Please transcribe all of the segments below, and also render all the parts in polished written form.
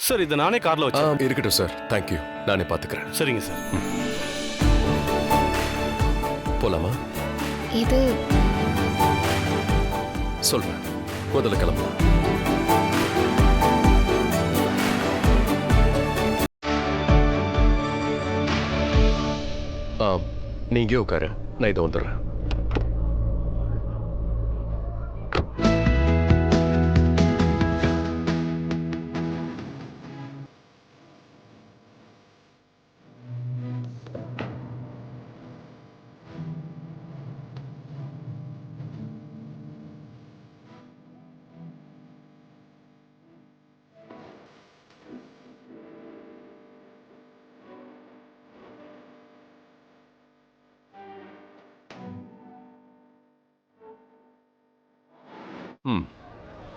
Sir இதை நானே கார்ல வச்சேன். இருக்கட்டும் சார், தேங்க்யூ, நானே பாத்துக்கிறேன். சரிங்க சார். போலாமா? இது சொல்றேன், முதல்ல கிளம்பலாம். நீங்க உட்காரு, நான் இதை வந்துடுறேன்.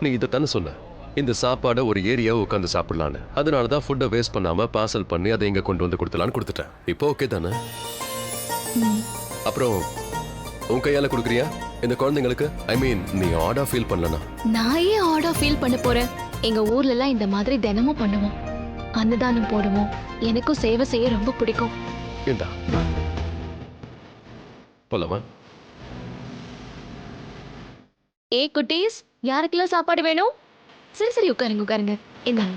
நீ இதைத்தானே சொன்ன, இந்த சாப்பாடை ஒரு ஏரியாவை உட்காந்து சாப்பிடலான்னு. அதனால தான் ஃபுட்டை வேஸ்ட் பண்ணாம பார்சல் பண்ணி அதை இங்க கொண்டு வந்து கொடுத்தலான்னு கொடுத்துட்டேன். இப்போ ஓகே தானே? அப்புறம் உன் கையால கொடுக்குறியா இந்த குழந்தைங்களுக்கு? ஐ மீன், நீ ஆர்டர் ஃபீல் பண்ணலனா? நான் ஏன் ஆர்டர் ஃபீல் பண்ண போறேன்? எங்க ஊர்ல எல்லாம் இந்த மாதிரி தினமும் பண்ணுவோம், அன்னதானம் போடுவோம். எனக்கும் சேவை செய்ய ரொம்ப பிடிக்கும். ஏண்டா போலாமா? ஏ குட்டீஸ், யாருக்கெல்லாம் சாப்பாடு வேணும்? சரி சரி, உட்காருங்க உட்காருங்க. இந்தாங்க.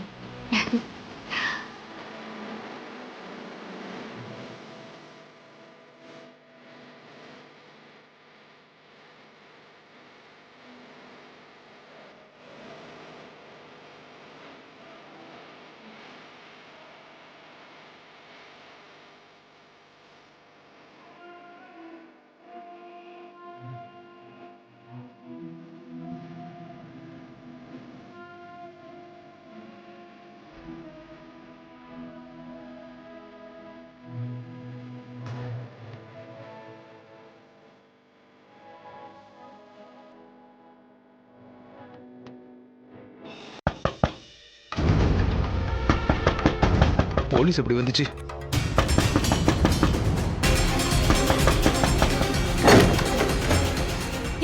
போலீஸ் எப்படி வந்துச்சு?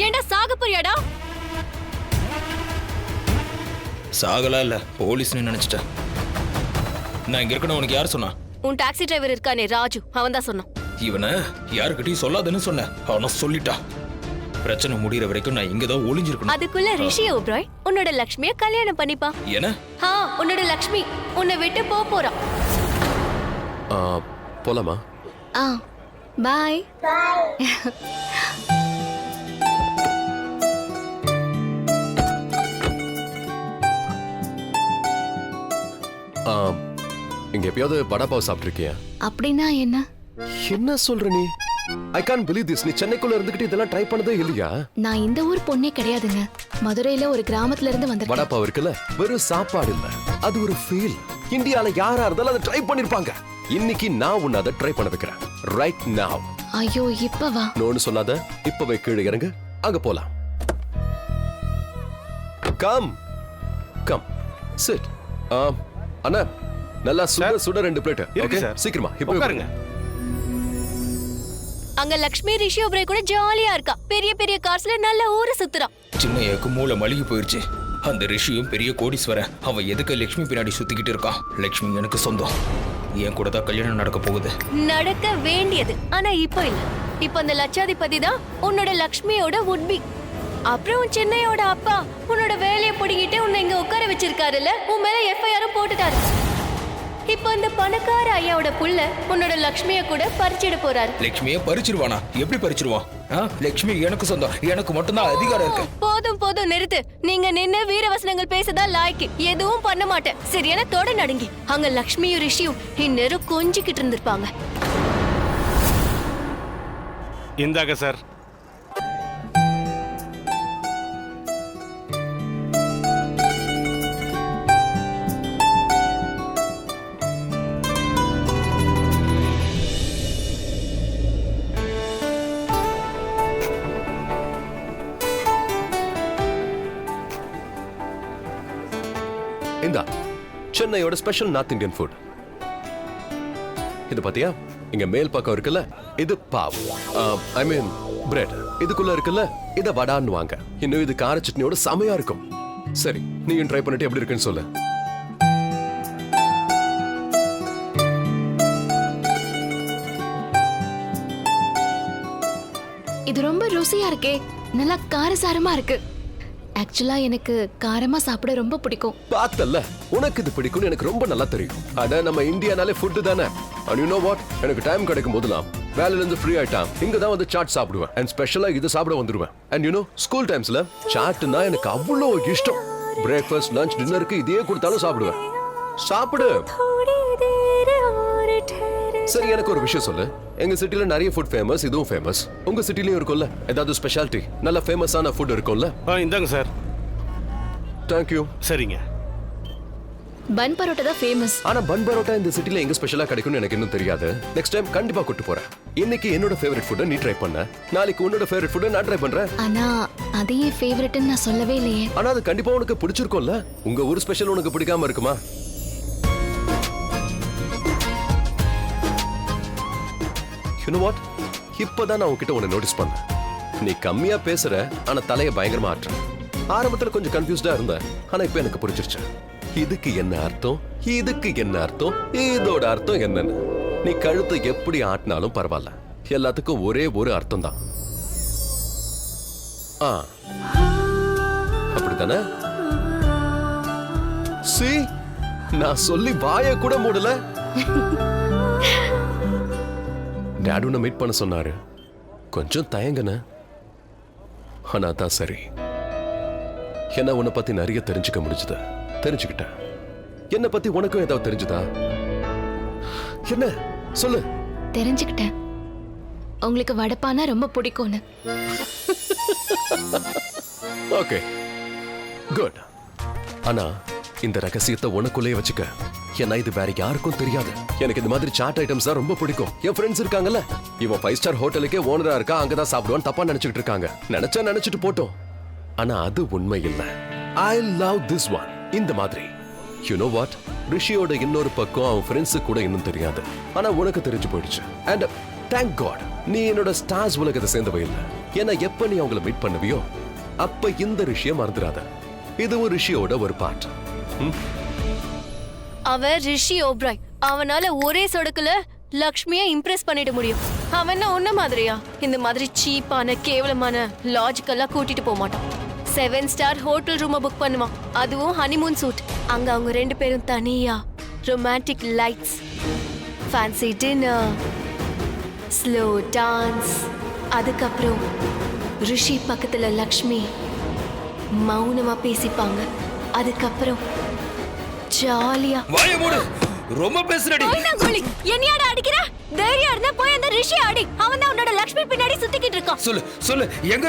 ஏண்டா சாக போறியாடா? சாகலா இல்ல, போலீஸ்னு நினைச்சிட்டேன். நான் இங்க இருக்கணும் உனக்கு யார் சொன்னா? உன் டாக்ஸி டிரைவர் இருக்கானே ராஜு, அவன் தான் சொன்னான். இவனை யாருக்கிட்டையும் சொல்லாதுன்னு சொன்னேன், அவன சொல்லிட்டா. பிரச்சனை முடியற வரைக்கும் நான் இங்கதான் ஒளிஞ்சிருக்கணும். அதுக்குள்ள ரிஷி ஓப்ராய் உன்னோட லக்ஷ்மிய கல்யாணம் பண்ணிப்பா. என்ன? உன்னோட லக்ஷ்மி உன்னை விட்டு போறா. போலாமா? பாய். இங்க எப்பயாவது வடாபாவ் சாப்பிட்டிருக்கியா? அப்படின்னா என்ன? என்ன சொல்ற நீ? I can't believe this. நீ சென்னைக்குள்ள இருந்துகிட்டு இதெல்லாம் ட்ரை பண்ணதே இல்லையா? நான் இந்த ஊர் பொண்ணே கிடையாதுங்க. மதுரையில ஒரு கிராமத்துல இருந்து வந்தேன். வடாபாவ் இருக்குல்ல, வெறும் சாப்பாடு இல்ல, அது ஒரு ஃபீல். இந்தியால யாரா இருந்தாலும் அதை ட்ரை பண்ணிருப்பாங்க. இன்னைக்கு நான் உன்னை அதை ட்ரை பண்ண வைக்கிறேன். Right now. ஐயோ, இப்பவா? நோன்னு சொல்லாத, இப்பவே கீழே இறங்கு, அங்க போலாம். Come come chit. அண்ணா, நல்லா சுட 2 பிளேட். ஓகே, சீக்கிரமா இப்போ உட்காருங்க. அங்க லக்ஷ்மி ரிஷி ஓப்ராய் கூட ஜாலியா இருக்கா. பெரிய பெரிய கார்ஸ்ல நல்ல ஊரை சுத்துறான். சின்னையாக்கு மூளை மழுகி போயிருச்சு. அந்த ரிஷியும் பெரிய கோடீஸ்வரன். அவன் எதுக்கு லட்சுமி பின்னாடி சுத்திக்கிட்டு இருக்கான்? லட்சுமி எனக்கு சொந்தம். என் கூட தான் கல்யாணம் நடக்க போகுது. நடக்க வேண்டியது, ஆனா இப்போ இல்ல. இப்போ அந்த லட்சாதிபதி தான் உன்னோட லக்ஷ்மியோட உட்பி. அப்புறம் உன் சின்னையோட அப்பா உன்னோட வேலையை பிடிக்கிட்டு உன்னை இங்க உட்கார வச்சிருக்காருல்ல, உன் மேல எஃப்ஐஆரும் போட்டுட்டாரு. இப்போ இந்த பணக்கார ஐயாவோட புள்ள உன்னோட லக்ஷ்மிய கூட பறிச்சிட போறாரு. லட்சுமியை பறிச்சிருவானா? எப்படி பறிச்சிருவான்? லட்சுமி எனக்கு சொந்தம், எனக்கு மட்டும்தான் அதிகாரம் இருக்கு. போதும் போதும், நிறுத்து. நீங்க நின்னு வீரவசனங்கள் பேசதா லாய்க்கு. எதுவும் பண்ண மாட்டேன், சரியான தொட நடுங்கி. அங்க லக்ஷ்மியும் ரிஷியும் இந்நேரம் கொஞ்சிக்கிட்டு இருந்திருப்பாங்க. இந்தாங்க சார். இந்தா சென்னையோட ஸ்பெஷல் நார்த் இந்தியன் ஃபுட். இது பாத்தியா, இங்க மேல் பக்கம் இருக்குல்ல, இது பாவ், ஐ மீன் பிரெட். இதுக்குள்ள இருக்குல்ல, இத வடான்னுவாங்க. இன்னும் இது கார சட்னியோட செமையா இருக்கும். சரி, நீயும் ட்ரை பண்ணிட்டு எப்படி இருக்குன்னு சொல்லு. இது ரொம்ப ருசியா இருக்கே, நல்லா காரசாரமா இருக்கு. ஆக்சுவலா எனக்கு காரமா சாப்பிட ரொம்ப பிடிக்கும். பார்த்தல்ல, உனக்கு இது பிடிக்கும்னு எனக்கு ரொம்ப நல்லா தெரியும். அட நம்ம இந்தியானாலே ஃபுட் தானே. And you know what? எனக்கு டைம் கிடைக்கும் போதெல்லாம் வேலையில இருந்து ஃப்ரீ ஆயிட்டான் இங்க தான் வந்து சாட் சாப்பிடுவேன். அண்ட் ஸ்பெஷலா இது சாப்பிட வந்துருவேன். அண்ட் யூ நோ ஸ்கூல் டைம்ஸ்ல சாட்னா எனக்கு அவ்வளோ இஷ்டம். பிரேக்ஃபாஸ்ட் லஞ்ச் டின்னருக்கு இதே கொடுத்தாலும் சாப்பிடுவேன். சாப்பிடு. சரி, எனக்கு ஒரு விஷயம் சொல்லு. எங்க சிட்டில நிறைய ஃபுட் ஃபேமஸ், இதுவும் ஃபேமஸ். உங்க சிட்டிலயும் இருக்கும்ல ஏதாவது ஸ்பெஷாலிட்டி, நல்ல ஃபேமஸான ஃபுட் இருக்கும்ல? இந்தாங்க சார். தேங்க்யூ. சரிங்க. பன் பரோட்டா தான் ஃபேமஸ். ஆனா பன் பரோட்டா இந்த சிட்டில எங்க ஸ்பெஷலா கிடைக்கும்னு எனக்கு இன்னும் தெரியாது. நெக்ஸ்ட் டைம் கண்டிப்பா கூட்டி போறேன். இன்னைக்கு என்னோட ஃபேவரட் ஃபுட் நீ ட்ரை பண்ண, நாளைக்கு உன்னோட ஃபேவரட் ஃபுட் நான் ட்ரை பண்றேன். ஆனா அதையே ஃபேவரட்னு நான் சொல்லவே இல்லையே. ஆனா அது கண்டிப்பா உனக்கு பிடிச்சிருக்கும்ல. உங்க ஊர் ஸ்பெஷல் உனக்கு பிடிக்காம இருக்குமா? You know what? இப்பதான் நான் உன்கிட்ட உன்னை நோட்டீஸ் பண்ணேன். நீ கம்மியா பேசுற, ஆனா தலைய பயங்கரமா ஆட்டுற. ஆரம்பத்துல கொஞ்சம் கன்ஃபியூஸ்டா இருந்த, ஆனா இப்ப எனக்கு புரிஞ்சிருச்சு. இதுக்கு என்ன அர்த்தம், இதுக்கு என்ன அர்த்தம், இதோட அர்த்தம் என்னன்னு. நீ கழுத்தை எப்படி ஆட்டினாலும் பரவாயில்ல, எல்லாத்துக்கும் ஒரே ஒரு அர்த்தம் தான். அப்படித்தானே? சி, நான் சொல்லி வாய கூட மூடல. டேட் உன்னை மீட் பண்ண சொன்னாரு. கொஞ்சம் தயங்கன, ஆனா தான் சரி. என்ன உன்னை பத்தி நிறைய தெரிஞ்சுக்க முடிஞ்சது, தெரிஞ்சுக்கிட்டேன். என்ன பத்தி உனக்கும் ஏதாவது தெரிஞ்சுதா? என்ன சொல்லு. தெரிஞ்சுக்கிட்டேன், உங்களுக்கு வடப்பானா ரொம்ப பிடிக்கும்னு. Okay, good. ஆனா இந்த ரகசியத்தை உனக்குள்ளேயே வச்சுக்க. ஏன்னா இது வேற யாருக்கும் தெரியாது. எனக்கு இந்த மாதிரி சாட் ஐட்டம்ஸ் தான் ரொம்ப பிடிக்கும். என் ஃப்ரெண்ட்ஸ் இருக்காங்கல்ல, இவன் 5 ஸ்டார் ஹோட்டலுக்கே ஓனரா இருக்கா, அங்கதான் சாப்பிடுவான் தப்பா நினைச்சிட்டு இருக்காங்க. நினைச்சிட்டு போட்டோம். ஆனா அது உண்மை இல்ல. I love this one. இந்த மாதிரி யூ நோ வாட், ரிஷியோட இன்னொரு பக்கம் அவன் ஃப்ரெண்ட்ஸ் கூட இன்னும் தெரியாது. ஆனா உனக்கு தெரிஞ்சு போயிடுச்சு. அண்ட் தேங்க் காட் நீ என்னோட ஸ்டார்ஸ் உலகத்தை சேர்ந்தவ இல்ல. ஏன்னா எப்ப நீ அவங்கள மீட் பண்ணுவியோ அப்ப இந்த ரிஷியை மறந்துடாத. இது ஒரு ரிஷியோட ஒரு பார்ட். அவன் ரிஷி ஓப்ராய். அவனால ஒரே சொடுக்குல லக்ஷ்மியை இம்ப்ரெஸ் பண்ணிட முடியும். அவன் ஒன்ன மாதிரியா இந்த மாதிரி சீப்பான கேவலமான லாஜிக்கெல்லாம் கூட்டிட்டு போக மாட்டான். 7 ஸ்டார் ஹோட்டல் ரூமை புக் பண்ணுவான், அதுவும் ஹனிமூன் சூட். அங்க அவங்க 2 பேரும் தனியா romantic lights, fancy dinner, slow dance. அதுக்கப்புறம் ரிஷி பக்கத்துல லக்ஷ்மி மௌனமா பேசிப்பாங்க. அதுக்கப்புறம் ஜாலியா வாய மூடு, ரொம்ப பேசுறடி. என்னையாட அடிக்கிற? தைரியம் இருந்தா போய் அந்த ரிஷி அடி. அவன் தான் உன்னோட லக்ஷ்மி பின்னாடி சுத்திக்கிட்டு இருக்கான். சொல்லு எங்க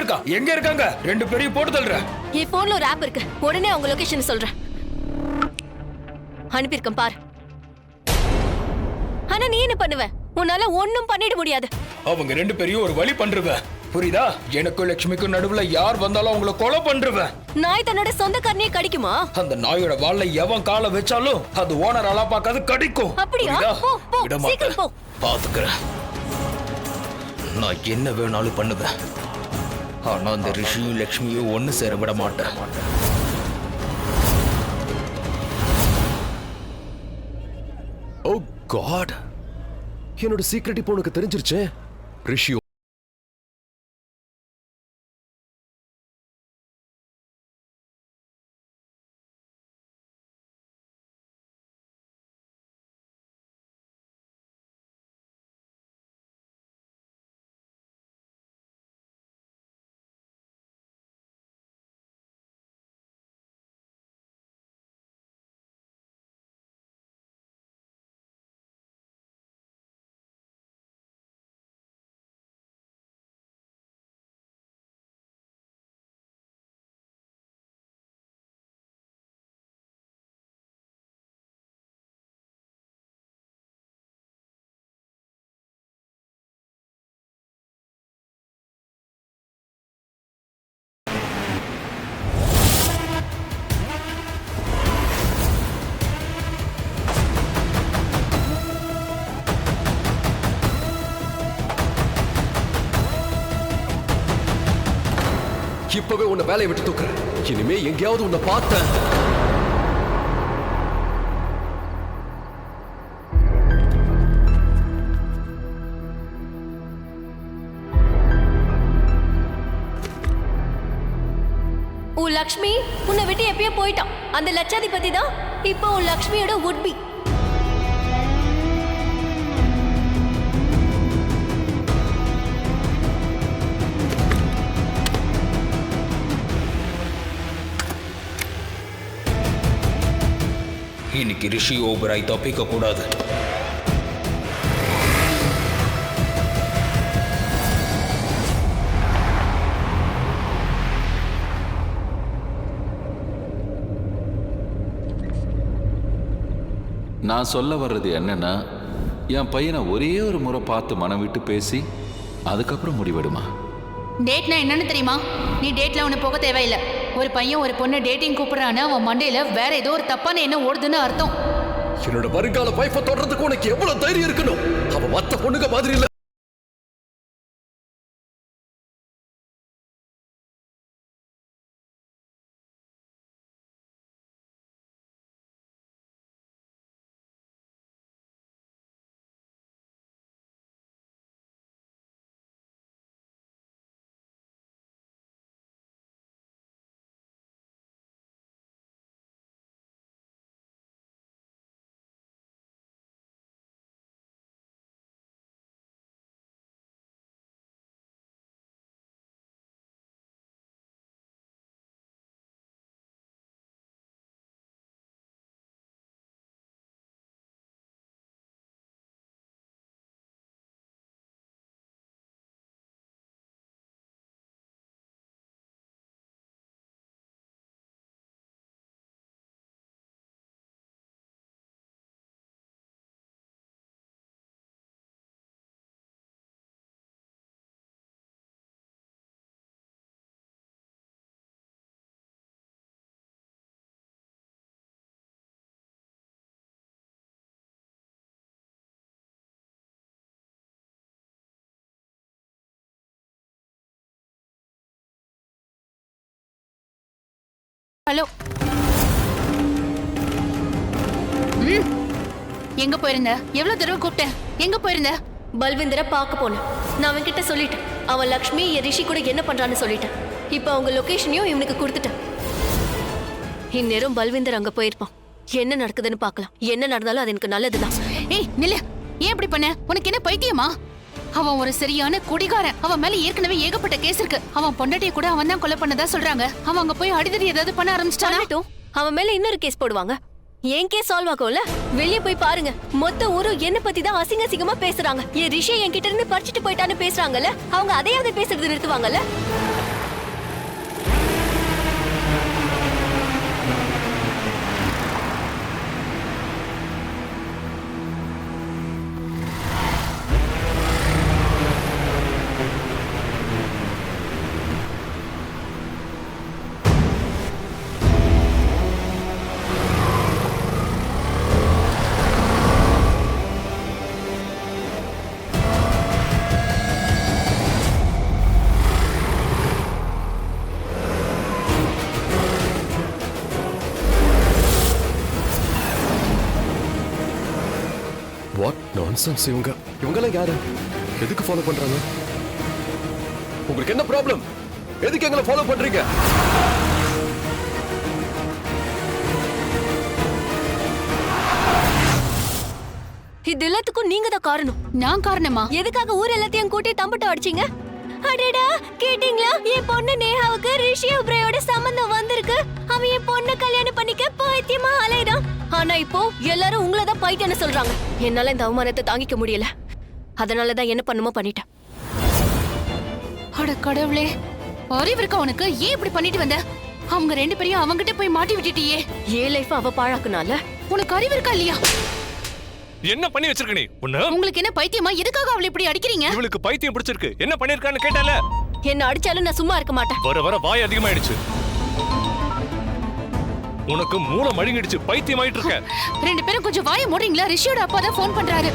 இருக்காங்க? 2 பேரையும் போட்டு தள்ளுற. என் போன்ல ஒரு ஆப் இருக்கு, உடனே அவங்க லொகேஷன் சொல்றேன். அனுப்பியிருக்கேன் பாரு. ஆனா நீ என்ன பண்ணுவ? உன்னால ஒண்ணும் பண்ணிட முடியாது. அவங்க 2 பேரையும் ஒரு வழி பண்றவ, புரியுதா? எனக்கும் லட்சுமிக்கும் நடுவுல யார் வந்தாலும் அவங்கள கொலை பண்றவன். நாய் தன்னோட சொந்த கண்ணியை கடிக்குமா? அந்த நாயோட வால்ல எவன் காலை வச்சாலும் அது ஓனர் அலா பார்க்காது கடிக்கும். அப்படியா? போ, சீக்கிரம் போ. பாத்துக்கிறேன், நான் என்ன வேணாலும் பண்ணுவேன். ஆனா அந்த ரிஷியும் லட்சுமியும் ஒண்ணு சேர விட மாட்டேன். ஓ காட், என்னோட சீக்ரெட் இப்போ உனக்கு தெரிஞ்சிருச்சே. ரிஷி இப்பவே உன்னை வேலையை விட்டு தூக்குறேன். இனிமே எங்கேயாவது உன்னை பார்த்தேன். லக்ஷ்மி உன்னை விட்டு எப்பயோ போயிட்டான். அந்த லட்சாதிபதி தான் இப்போ உன் லக்ஷ்மியோட உட்பி. இன்னைக்கு ரிஷி ஓபராய் தப்பிக்க கூடாது. நான் சொல்ல வர்றது என்னன்னா, என் பையனை ஒரே ஒரு முறை பார்த்து மனம் விட்டு பேசி அதுக்கப்புறம் முடிவெடுமா. டேட்னா என்னன்னு தெரியுமா? நீ டேட்ல அவனை போக தேவையில்லை. ஒரு பையன் ஒரு பொண்ணு டேட்டிங் கூப்பிடுறான்னு அவன் மண்டையில வேற ஏதோ ஒரு தப்பான என்ன ஓடுதுன்னு அர்த்தம். என்னோட வருங்கால வைஃபை தொடர்றதுக்கு உனக்கு எவ்வளவு தைரியம் இருக்கணும்? அவ மத்த பொண்ணுங்க மாதிரி இல்ல. ஹலோ. எங்க போயிருந்த? எவ்வளவு தடவை கூப்பிட்டேன், எங்க போயிருந்த? பல்விந்தரை பார்க்க போனேன். நான் அவன்கிட்ட சொல்லிட்டேன். அவன் லக்ஷ்மி என் ரிஷி கூட என்ன பண்றான்னு சொல்லிட்டேன். இப்போ அவங்க லொகேஷனையும் இவனுக்கு கொடுத்துட்டேன். இந்நேரம் பல்விந்தர் அங்க போயிருப்பான். என்ன நடக்குதுன்னு பார்க்கலாம். என்ன நடந்தாலும் அது எனக்கு நல்லதுதான். ஏய் நில்லு. ஏன் இப்படி பண்ண? உனக்கு என்ன பைத்தியமா? அவன் ஒரு சரியான குடிகாரன். அவன் மேல ஏற்கனவே ஏகப்பட்ட கேஸ் இருக்கு. அவன் பொண்டாட்டியை கூட அவன் தான் கொலை பண்ணதா சொல்றாங்க. அவன் அங்க போய் அடிதடி ஏதாவது பண்ண ஆரம்பிச்சிட்டானா? அவன் மேல இன்னொரு கேஸ் போடுவாங்க. என் கேஸ் சால்வ் ஆகும்ல. வெளியே போய் பாருங்க. மொத்த ஊரும் என்ன பத்தி தான் அசிங்க அசிங்கமா பேசுறாங்க. என் ரிஷி என்கிட்ட இருந்து பறிச்சுட்டு போயிட்டான்னு பேசுறாங்கல்ல. அவங்க அதையாவது பேசுறது நிறுத்துவாங்கல்ல. வாட் நான்சென்ஸ் இவங்கெல்லாம் யாரு? எதுக்கு ஃபாலோ பண்றாங்க? உங்களுக்கு என்ன ப்ராப்ளம்? எதுக்கு எங்களை ஃபாலோ பண்றீங்க? இது எல்லாத்துக்கும் நீங்க தான் காரணம். நான் காரணமா? எதுக்காக ஊர் எல்லாத்தையும் கூட்டி தம்பிட்ட அடிச்சீங்க? அடடா, கேட்டீங்களா? என் பொண்ணு நேஹாவுக்கு ரிஷி உப்ரையோட சம்பந்தம் வந்திருக்கு. அவன் என் பொண்ணு கல்யாணம் பண்ணிக்க பைத்தியமா அலையறான். ஆனா இப்போ எல்லாரும் உங்களை தான் பைத்தியம்னு சொல்றாங்க. என்னால இந்த அவமானத்தை தாங்கிக்க முடியல. அதனாலதான் என்ன பண்ணுமோ பண்ணிட்டேன். அட கடவுளே, அறிவு இருக்கா உனக்கு? ஏன் இப்படி பண்ணிட்டு வந்த? அவங்க ரெண்டு பேரையும் அவங்கிட்ட போய் மாட்டி விட்டுட்டியே. ஏன் லைஃப் அவ பாழாக்குனால? உனக்கு அறிவு இருக்கா இல்லையா? என்ன பண்ணி வச்சிருக்க நீ? உன்ன உங்களுக்கு என்ன பைத்தியமா? எதுக்காக அவளை இப்படி அடிக்கிறீங்க? இவளுக்கு பைத்தியம் பிடிச்சிருக்கு. என்ன பண்ணிருக்கான்னு கேட்டால. என்ன அடிச்சாலும் நான் சும்மா இருக்க மாட்டேன். வர வர வாய் அதிகமாயிடுச்சு. உனக்கு மூளை மழுங்கிடுச்சு. பைத்தியம் ஆயிட்டு இருக்க. ரெண்டு பேரும் கொஞ்சம் வாயை மூடுறீங்களா? ரிஷியோட அப்பா தான் ஃபோன் பண்றாரு.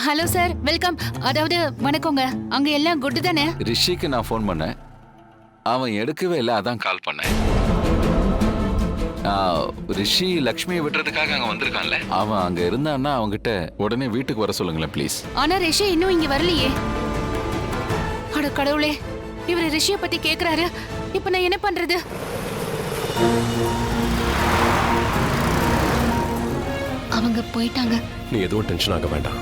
Hello sir, welcome. அதாவது வணக்கங்க. அங்க எல்லாம் குட் தானே? ரிஷிக்கு நான் ஃபோன் பண்ணேன், அவன் எடுக்கவே இல்லை, அதான் கால் பண்ணேன். ரிஷி லக்ஷ்மியை விட்டுறதுக்காக அங்க வந்திருக்கான்ல, அவன் அங்க இருந்தான்னா அவன்கிட்ட உடனே வீட்டுக்கு வர சொல்லுங்களேன் ப்ளீஸ். ஆனா ரிஷி இன்னும் இங்க வரலையே. அட கடவுளே, இவர் ரிஷியை பத்தி கேக்குறாரு. இப்ப நான் என்ன பண்றது? அவங்க போயிட்டாங்க. நீ எதுவும் டென்ஷன் ஆக வேண்டாம்.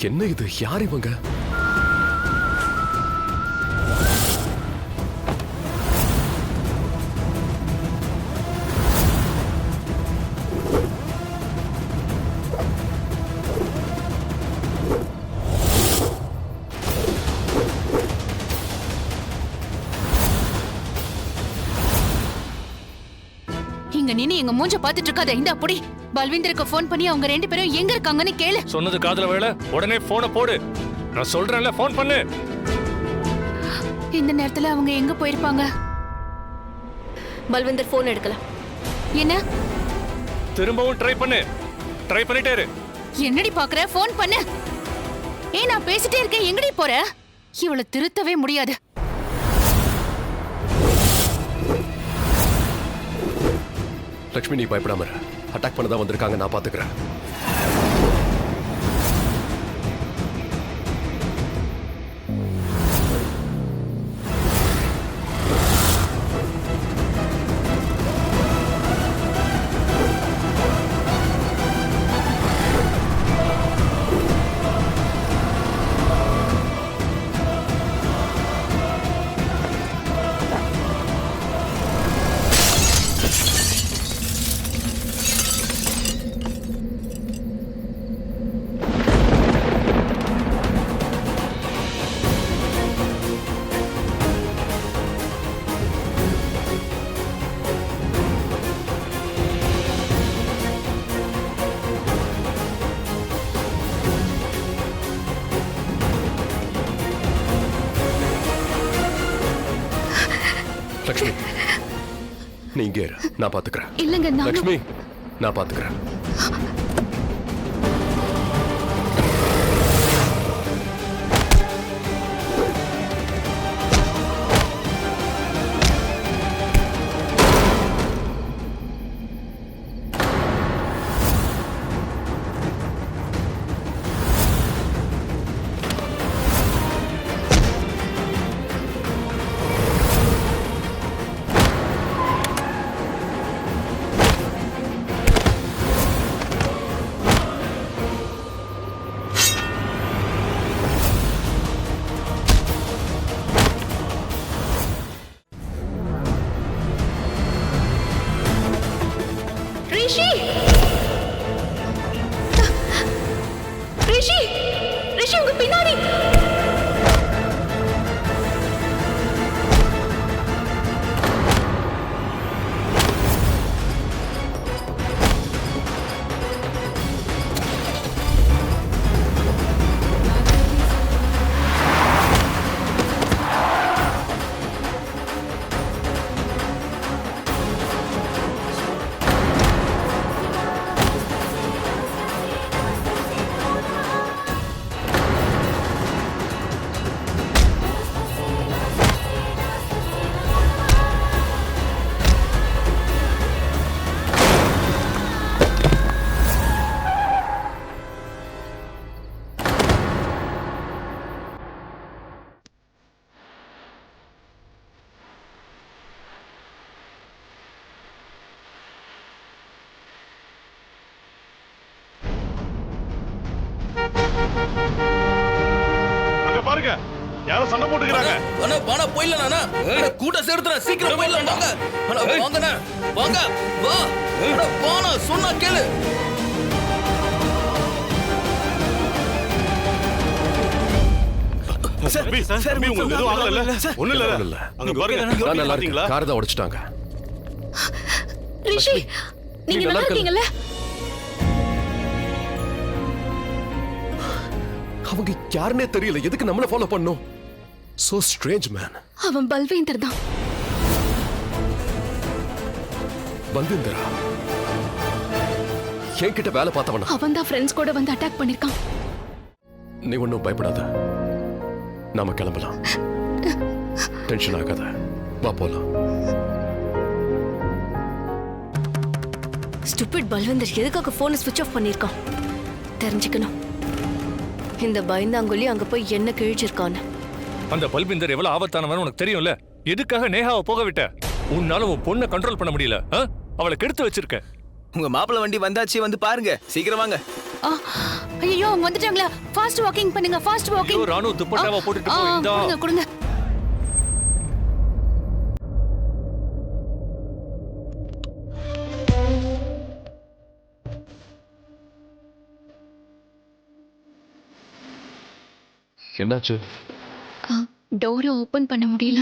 என்ன இது? யார் இவங்க? இங்க நின்னு எங்க மூஞ்ச பாத்துட்டு இருக்காத. இந்த அப்படி பல்விந்தருக்கு ஃபோன் பண்ணி அவங்க 2 பேரும் எங்க இருக்காங்கன்னு கேளு. சொன்னது காதுல வேலை. உடனே போனை போடு. நான் சொல்றேன்ல, போன் பண்ணு. இந்த நேரத்துல அவங்க எங்க போயிருப்பாங்க? பல்விந்தர் போன் எடுக்கல. என்ன? திரும்பவும் ட்ரை பண்ணு. ட்ரை பண்ணிட்டே இரு. என்னடி பாக்குற? ஃபோன் பண்ணு. ஏய், நான் பேசிட்டே இருக்கேன். எங்கடி போற? இவளை திருத்தவே முடியாது. லக்ஷ்மி, நீ பயப்படாம இரு. அட்டாக் பண்ணதான் வந்திருக்காங்க, நான் பாத்துக்கிறேன். லக்ஷ்மி, நீ இங்கே இரு, நான் பாத்துக்கிறேன். இல்லங்க, நான் லக்ஷ்மி, நான் பாத்துக்கிறேன். ரிஷி! ரிஷி! ரிஷி, உங்க பின்னாடி! பாருங்க, யாரோ சண்டை போட்டுக்கிறாங்க. அண்ணா வாணா போயிடலாம் அண்ணா. கூட்ட சேர்த்துறேன், சீக்கிரம் போயிடலாம். வாங்க அண்ணா, வாங்கண்ணா, வாங்க வா அண்ணா, வாணா சொன்னா கேளு. உங்களுக்கு எதுவும் ஆகல? ஒண்ணும் இல்ல. அங்க பாருங்க, நான் நல்லா இருக்கேன். காரை தான் உடைச்சிட்டாங்க. ரிஷி, நீங்க நல்லா இருக்கீங்கல்ல? அவங்க யாருன்னே தெரியல, எதுக்கு நம்மள ஃபாலோ பண்ணோம்? So strange man. அவன் பல்வேந்தர் தான். பல்வேந்தரா? என்கிட்ட வேலை பார்த்தவனா? அவன் தான் ஃப்ரெண்ட்ஸ் கூட வந்து அட்டாக் பண்ணிருக்கான். நீ ஒன்னும் பயப்படாத. நாம கிளம்பலாம். டென்ஷன் ஆகாத, வா போலாம். ஸ்டூபிட் பல்வந்தர் எதுக்காக போனை ஸ்விட்ச் ஆஃப் பண்ணிருக்கான்? தெரிஞ்சுக்கணும். இந்த பயந்தாங்கொல்லி அங்க போய் என்ன கிழிச்சிருக்கான்னு. அந்த பல்பிந்தர் எவ்வளவு ஆபத்தானவன் உனக்கு தெரியும்ல. எதுக்காக நேஹாவை போக விட்ட? உன்னால உன் பொண்ணை கண்ட்ரோல் பண்ண முடியல. அவளை கெடுத்து வச்சிருக்க. உங்க மாப்பிள்ள வண்டி வந்தாச்சு, வந்து பாருங்க, சீக்கிரம் வாங்க. ஐயோ அவங்க வந்துட்டாங்களா? ஃபாஸ்ட் வாக்கிங் பண்ணுங்க, ஃபாஸ்ட் வாக்கிங். ராணு துப்பட்டாவை போட்டுட்டு போ. இந்தா கொடுங்க கொடுங்க. என்னாச்சு? டோரை ஓபன் பண்ண முடியல.